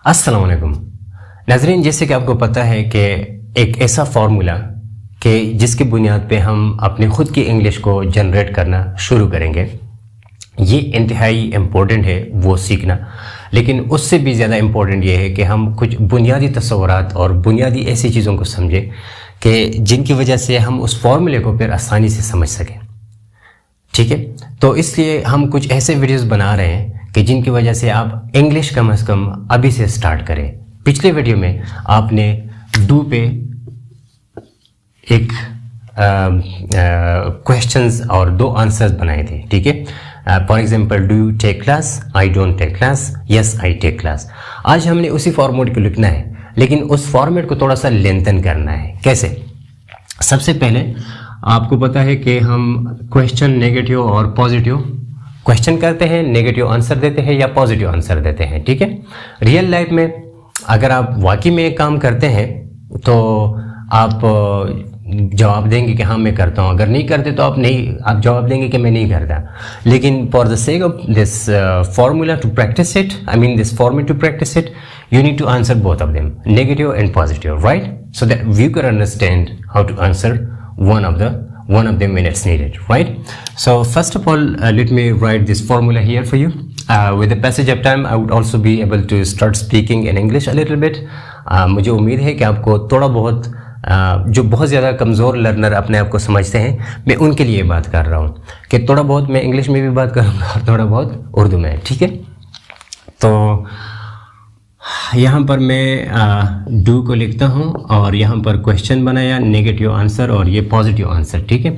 अस्सलाम वालेकुम नाज़रीन, जैसे कि आपको पता है कि एक ऐसा फार्मूला कि जिसकी बुनियाद पे हम अपने ख़ुद की इंग्लिश को जनरेट करना शुरू करेंगे, ये इंतहाई इम्पोर्टेंट है वो सीखना। लेकिन उससे भी ज़्यादा इम्पोर्टेंट ये है कि हम कुछ बुनियादी तस्वुरात और बुनियादी ऐसी चीज़ों को समझें कि जिनकी वजह से हम उस फार्मूले को फिर आसानी से समझ सकें। ठीक है, तो इसलिए हम कुछ ऐसे वीडियोस बना रहे हैं कि जिनकी वजह से आप इंग्लिश कम से कम अभी से स्टार्ट करें। पिछले वीडियो में आपने डू पे एक क्वेश्चंस और 2 आंसर्स बनाए थे। ठीक है, for example, do you take class, I don't take class, yes I take class. आज हमने उसी फॉर्मेट को लिखना है, लेकिन उस फॉर्मेट को थोड़ा सा लेंथन करना है। कैसे? सबसे पहले आपको पता है कि हम क्वेश्चन नेगेटिव और पॉजिटिव क्वेश्चन करते हैं, नेगेटिव आंसर देते हैं या पॉजिटिव आंसर देते हैं। ठीक है, रियल लाइफ में अगर आप वाकई में एक काम करते हैं तो आप जवाब देंगे कि हाँ मैं करता हूँ, अगर नहीं करते तो आप जवाब देंगे कि मैं नहीं करता। लेकिन for the sake of this formula to practice it, I mean this formula to practice it, you need to answer both of them, negative and positive, right? So that you can understand how to answer one of them when it's needed, right? So first of all, let me write this formula here for you. With the passage of time, I would also be able to start speaking in English a little bit. मुझे उम्मीद है कि आपको थोड़ा बहुत जो बहुत ज़्यादा कमज़ोर लर्नर अपने आप को समझते हैं, मैं उनके लिए बात कर रहा हूँ कि थोड़ा बहुत मैं इंग्लिश में भी बात करूँगा और थोड़ा बहुत उर्दू में। ठीक है, तो यहाँ पर मैं डू को लिखता हूँ और यहाँ पर क्वेश्चन बनाया, नेगेटिव आंसर और ये पॉजिटिव आंसर। ठीक है,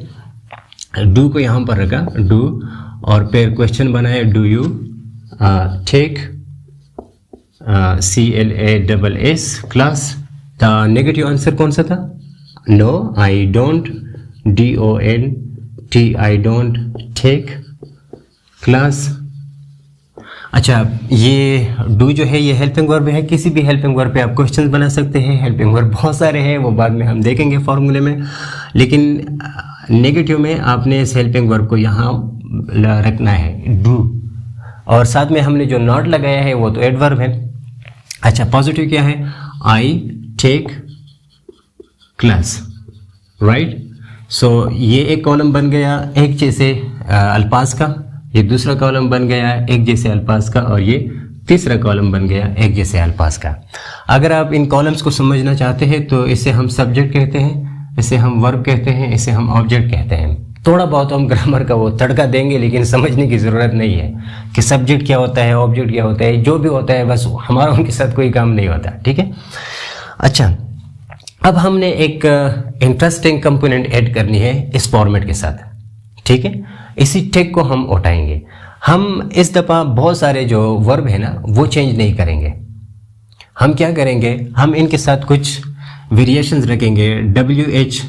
डू को यहाँ पर रखा, डू, और फिर क्वेश्चन बनाया, do you take CLASS class. The negative answer कौन सा था? No, I don't, DONT, I don't take class. अच्छा, ये डू जो है ये हेल्पिंग वर्ब है। किसी भी हेल्पिंग वर्ब पे आप क्वेश्चंस बना सकते हैं। हेल्पिंग वर्ब बहुत सारे हैं, वो बाद में हम देखेंगे फॉर्मूले में। लेकिन नेगेटिव में आपने इस हेल्पिंग वर्ब को यहाँ रखना है, डू, और साथ में हमने जो नॉट लगाया है वो तो एडवर्ब है। अच्छा, पॉजिटिव क्या है? I take class, right. So ये एक कॉलम बन गया एक जैसे अल्फाज का, ये दूसरा कॉलम बन गया एक जैसे अल्फाज का, और ये तीसरा कॉलम बन गया एक जैसे अल्फाज का। अगर आप इन कॉलम्स को समझना चाहते हैं तो इसे हम सब्जेक्ट कहते हैं, इसे हम वर्ब कहते हैं, इसे हम ऑब्जेक्ट कहते हैं। थोड़ा बहुत हम ग्रामर का वो तड़का देंगे, लेकिन समझने की ज़रूरत नहीं है कि सब्जेक्ट क्या होता है, ऑब्जेक्ट क्या होता है। जो भी होता है बस हमारा उनके साथ कोई काम नहीं होता। ठीक है, अच्छा, अब हमने एक इंटरेस्टिंग कंपोनेंट ऐड करनी है इस फॉर्मेट के साथ। ठीक है, इसी टेक को हम उठाएंगे। हम इस दफ़ा बहुत सारे जो वर्ब है ना वो चेंज नहीं करेंगे। हम क्या करेंगे, हम इनके साथ कुछ वेरिएशंस रखेंगे। WH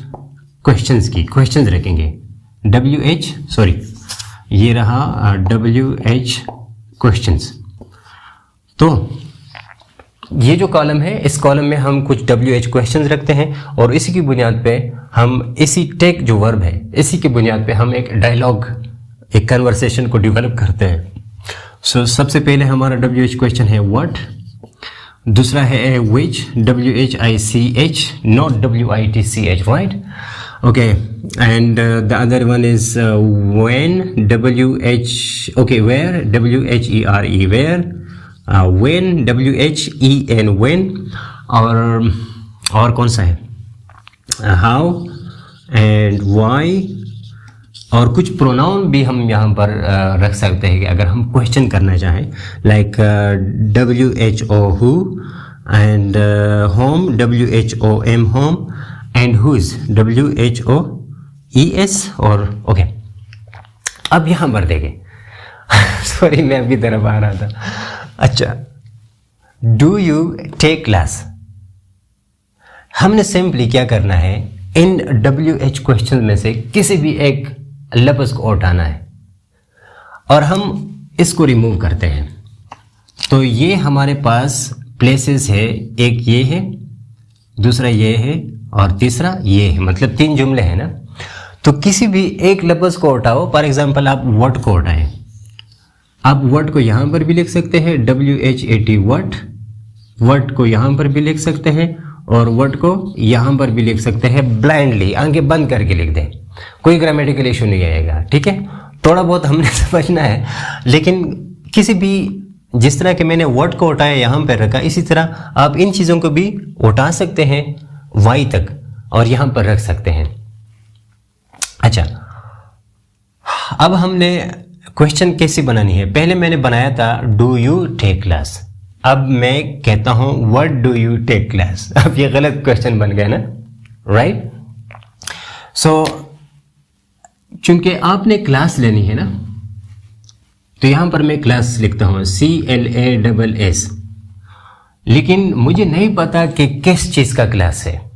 क्वेश्चंस की क्वेश्चंस रखेंगे, WH, सॉरी ये रहा WH क्वेश्चंस। तो ये जो कॉलम है, इस कॉलम में हम कुछ WH क्वेश्चंस रखते हैं और इसी की बुनियाद पे हम इसी टेक जो वर्ब है इसी की बुनियाद पे हम एक डायलॉग, एक कन्वर्सेशन को डेवलप करते हैं। सो सबसे पहले हमारा WH क्वेश्चन है व्हाट, दूसरा है which, WHICH, not WITCH, right? Okay, and the other one is when, where, WHERE, where, when, WHEN, when, और कौन सा है, how and why, और कुछ प्रोनाउन भी हम यहाँ पर रख सकते हैं कि अगर हम क्वेश्चन करना चाहें, like WHO who and home, WHOM home, and whose, WHOES, और ओके। अब यहाँ पर देखें सॉरी मैं अभी तरफ आ रहा था। अच्छा, डू यू टेक क्लास, हमने सिंपली क्या करना है, इन WH क्वेश्चन में से किसी भी एक लफ्ज़ को उठाना है और हम इसको रिमूव करते हैं। तो ये हमारे पास प्लेसेस है, एक ये है, दूसरा ये है और तीसरा ये है, मतलब 3 जुमले हैं ना। तो किसी भी एक लफ्ज़ को उठाओ, फॉर एग्जांपल आप वर्ड को उठाएं, आप वर्ड को यहाँ पर भी लिख सकते हैं WHAT वर्ड, वर्ड को यहाँ पर भी लिख सकते हैं और वर्ड को यहाँ पर भी लिख सकते हैं, ब्लाइंडली आंखें बंद करके लिख दें, कोई ग्रामेटिकल इशू नहीं आएगा। ठीक है, थोड़ा बहुत हमने समझना है, लेकिन किसी भी जिस तरह के मैंने वर्ड को उठाया यहाँ पर रखा, इसी तरह आप इन चीज़ों को भी उठा सकते हैं वाई तक और यहाँ पर रख सकते हैं। अच्छा, अब हमने क्वेश्चन कैसे बनानी है, पहले मैंने बनाया था डू यू टेक क्लास, अब मैं कहता हूं what do you take class. अब ये गलत क्वेश्चन बन गया ना, राइट? सो चूंकि आपने क्लास लेनी है ना, तो यहां पर मैं क्लास लिखता हूं CLASS, लेकिन मुझे नहीं पता कि किस चीज़ का क्लास है,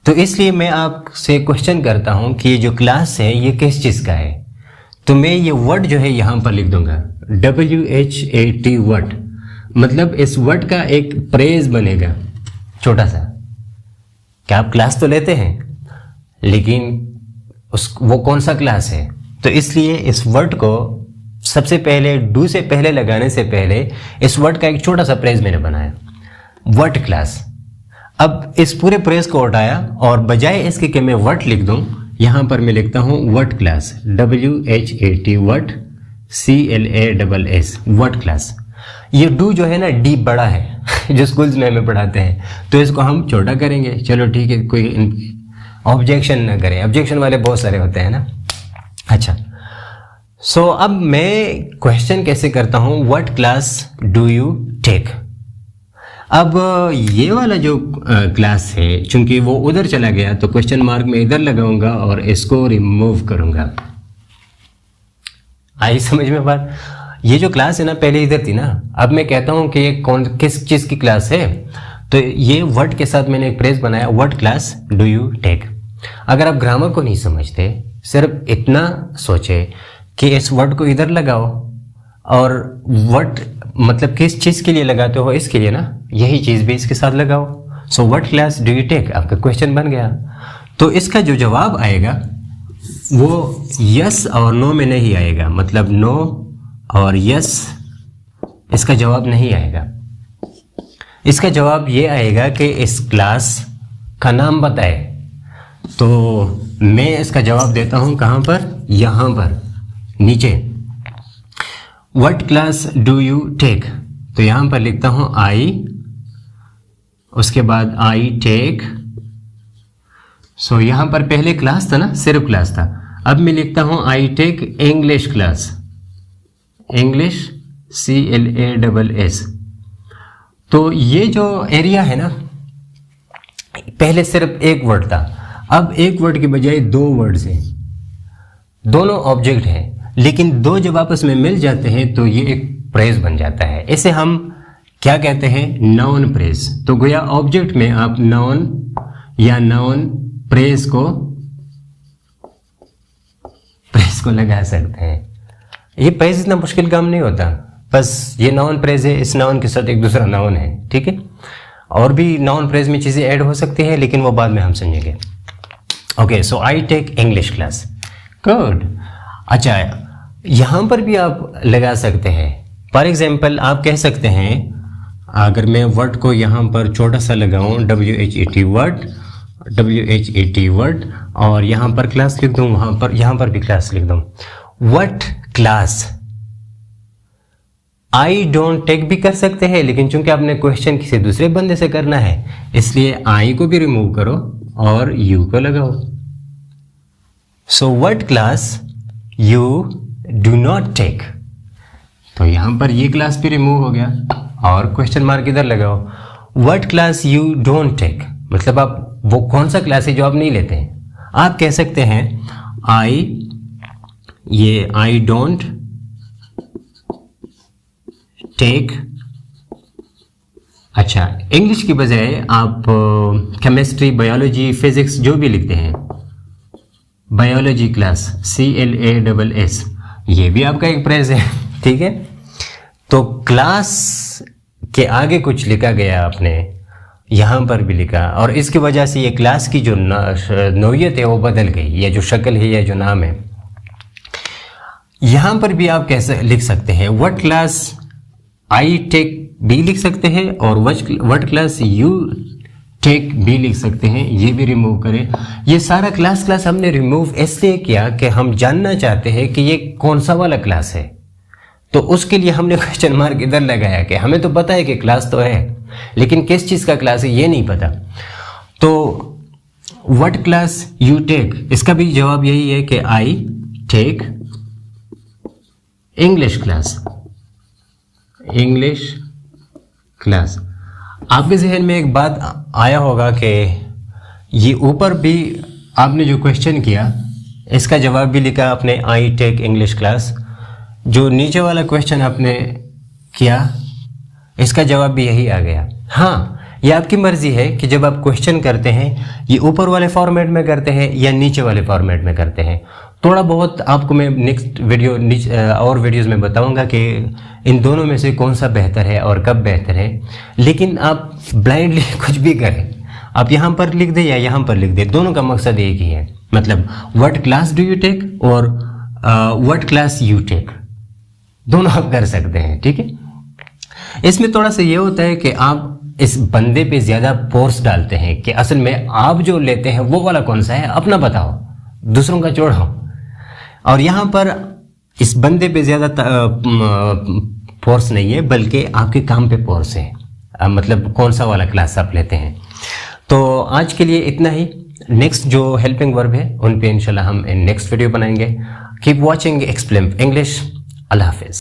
तो इसलिए मैं आपसे क्वेश्चन करता हूं कि ये जो क्लास है ये किस चीज़ का है। तो मैं ये वर्ड जो है यहाँ पर लिख दूंगा WHAT वर्ड, मतलब इस वर्ड का एक प्रेज बनेगा छोटा सा। क्या आप क्लास तो लेते हैं, लेकिन वो कौन सा क्लास है, तो इसलिए इस वर्ड को सबसे पहले डू से पहले लगाने से पहले इस वर्ड का एक छोटा सा प्रेज मैंने बनाया, वर्ड क्लास। अब इस पूरे प्रेज को उठाया और बजाय इसके कि मैं वर्ड लिख दूं, यहाँ पर मैं लिखता हूँ word class, WHAT word CLASS word class. ये डू जो है ना, डी बड़ा है जो स्कूल्स में हमें पढ़ाते हैं, तो इसको हम छोटा करेंगे। चलो ठीक है, कोई ऑब्जेक्शन ना करें, ऑब्जेक्शन वाले बहुत सारे होते हैं ना। अच्छा, सो अब मैं क्वेश्चन कैसे करता हूँ, what class do you take. अब ये वाला जो क्लास है, चूंकि वो उधर चला गया तो क्वेश्चन मार्क में इधर लगाऊंगा और इसको रिमूव करूंगा। आई समझ में बात? ये जो क्लास है ना, पहले इधर थी ना, अब मैं कहता हूं कि ये किस चीज़ की क्लास है, तो ये वर्ड के साथ मैंने एक प्रेस बनाया, what class do you take. अगर आप ग्रामर को नहीं समझते, सिर्फ इतना सोचे कि इस वर्ड को इधर लगाओ और वर्ड मतलब किस चीज़ के लिए लगाते हो, इसके लिए ना, यही चीज़ भी इसके साथ लगाओ। So what class do you take, आपका क्वेश्चन बन गया। तो इसका जो जवाब आएगा वो यस और नो में नहीं आएगा, मतलब नो और यस इसका जवाब नहीं आएगा। इसका जवाब ये आएगा कि इस क्लास का नाम बताए। तो मैं इसका जवाब देता हूँ कहाँ पर, यहाँ पर नीचे, what class do you take. तो यहाँ पर लिखता हूँ आई, उसके बाद आई टेक। सो यहाँ पर पहले क्लास था ना, सिर्फ क्लास था, अब मैं लिखता हूँ I take English class, English CLASS। तो ये जो एरिया है ना, पहले सिर्फ एक वर्ड था, अब एक वर्ड के बजाय दो वर्ड्स हैं, दोनों ऑब्जेक्ट हैं, लेकिन दो जब आपस में मिल जाते हैं तो ये एक प्रेज बन जाता है। इसे हम क्या कहते हैं, नाउन प्रेज। तो गोया ऑब्जेक्ट में आप नाउन या नाउन प्रेज को लगा सकते हैं। ये प्रेज इतना मुश्किल काम नहीं होता, बस ये नाउन प्रेज है, इस नाउन के साथ एक दूसरा नाउन है, ठीक है। और भी नाउन प्रेज में चीज़ें ऐड हो सकती हैं, लेकिन वो बाद में हम समझेंगे। Okay, so I take English class, good. अच्छा, यहाँ पर भी आप लगा सकते हैं। फॉर एग्जाम्पल आप कह सकते हैं, अगर मैं वर्ड को यहाँ पर छोटा सा लगाऊँ, WHAT वर्ड, और यहाँ पर क्लास लिख दूँ, यहाँ पर भी क्लास लिख दूँ, what class. I don't take भी कर सकते हैं, लेकिन चूंकि आपने क्वेश्चन किसी दूसरे बंदे से करना है, इसलिए आई को भी रिमूव करो और यू को लगाओ। So what class you do not take. तो यहां पर ये क्लास भी रिमूव हो गया और क्वेश्चन मार्क इधर लगाओ। What class you don't take, मतलब आप वो कौन सा क्लास है जो आप नहीं लेते हैं। आप कह सकते हैं आई डोंट टेक। अच्छा, इंग्लिश की बजाय आप केमिस्ट्री, बायोलॉजी, फिजिक्स जो भी लिखते हैं, बायोलॉजी क्लास CLASS, ये भी आपका एक प्रेज है, ठीक है। तो क्लास के आगे कुछ लिखा गया आपने, यहाँ पर भी लिखा, और इसकी वजह से ये क्लास की जो नौयत है वो बदल गई, या जो शक्ल है या जो नाम है। यहाँ पर भी आप कैसे लिख सकते हैं, व्हाट क्लास आई टेक बी लिख सकते हैं और व्हाट क्लास यू टेक बी लिख सकते हैं, ये भी रिमूव करें। ये सारा क्लास हमने रिमूव इसलिए किया कि हम जानना चाहते हैं कि ये कौन सा वाला क्लास है, तो उसके लिए हमने क्वेश्चन मार्क इधर लगाया कि हमें तो पता है कि क्लास तो है, लेकिन किस चीज़ का क्लास है ये नहीं पता। तो व्हाट क्लास यू टेक, इसका भी जवाब यही है कि आई टेक इंग्लिश क्लास। आपके जहन में एक बात आया होगा कि ये ऊपर भी आपने जो क्वेश्चन किया इसका जवाब भी लिखा आपने आई टेक इंग्लिश क्लास, जो नीचे वाला क्वेश्चन आपने किया इसका जवाब भी यही आ गया। हाँ, ये आपकी मर्जी है कि जब आप क्वेश्चन करते हैं ये ऊपर वाले फॉर्मेट में करते हैं या नीचे वाले फॉर्मेट में करते हैं। थोड़ा बहुत आपको मैं नेक्स्ट वीडियो और वीडियोस में बताऊंगा कि इन दोनों में से कौन सा बेहतर है और कब बेहतर है, लेकिन आप ब्लाइंडली कुछ भी करें, आप यहाँ पर लिख दें या यहाँ पर लिख दें, दोनों का मकसद एक ही है। मतलब what class do you take और व्हाट क्लास यू टेक, दोनों आप कर सकते हैं, ठीक है। इसमें थोड़ा सा ये होता है कि आप इस बंदे पे ज़्यादा फोर्स डालते हैं कि असल में आप जो लेते हैं वो वाला कौन सा है, अपना बताओ, दूसरों का छोड़ो। और यहाँ पर इस बंदे पे ज़्यादा फोर्स नहीं है, बल्कि आपके काम पे फोर्स है, मतलब कौन सा वाला क्लास आप लेते हैं। तो आज के लिए इतना ही। नेक्स्ट जो हेल्पिंग वर्ब है उन पे इंशाल्लाह हम नेक्स्ट वीडियो बनाएंगे। Keep watching explain English. अल्लाह हाफिज़।